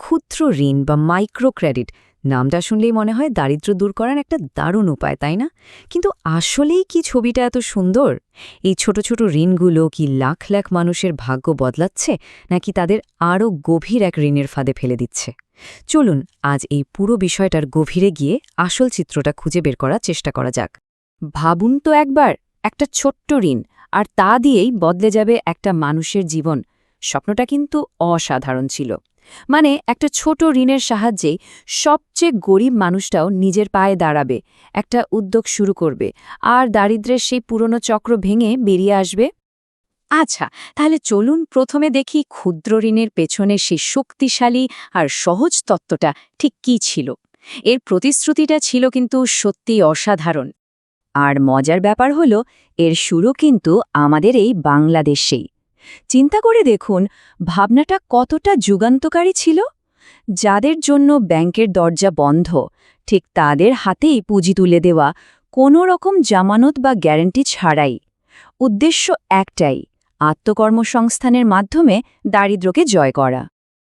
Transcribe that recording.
ক্ষুদ্র ঋণ বা মাইক্রো ক্রেডিট নামটা শুনলেই মনে হয় দারিদ্র্য দূর করার একটা দারুণ উপায়, তাই না? কিন্তু আসলেই কি ছবিটা এত সুন্দর? এই ছোট ছোট ঋণগুলো কি লাখ লাখ মানুষের ভাগ্য বদলাচ্ছে, নাকি তাদের আরও গভীর এক ঋণের ফাঁদে ফেলে দিচ্ছে? চলুন আজ এই পুরো বিষয়টার গভীরে গিয়ে আসল চিত্রটা খুঁজে বের করার চেষ্টা করা যাক। ভাবুন তো একবার, একটা ছোট্ট ঋণ, আর তা দিয়েই বদলে যাবে একটা মানুষের জীবন। স্বপ্নটা কিন্তু অসাধারণ ছিল। মানে একটা ছোট ঋণের সাহায্যেই সবচেয়ে গরিব মানুষটাও নিজের পায়ে দাঁড়াবে, একটা উদ্যোগ শুরু করবে, আর দারিদ্র্যের সেই পুরনো চক্র ভেঙে বেরিয়ে আসবে। আচ্ছা, তাহলে চলুন প্রথমে দেখি ক্ষুদ্র ঋণের পেছনে সেই শক্তিশালী আর সহজ তত্ত্বটা ঠিক কী ছিল। এর প্রতিশ্রুতিটা ছিল কিন্তু সত্যিই অসাধারণ। আর মজার ব্যাপার হলো, এর শুরু কিন্তু আমাদের এই বাংলাদেশেই। চিন্তা করে দেখুন, ভাবনাটা কতটা যুগান্তকারী ছিল। যাদের জন্য ব্যাংকের দরজা বন্ধ, ঠিক তাদের হাতেই পুঁজি তুলে দেওয়া, কোনো রকম জামানত বা গ্যারান্টি ছাড়াই। উদ্দেশ্য একটাই, আত্মকর্মসংস্থানের মাধ্যমে দারিদ্র্যকে জয় করা।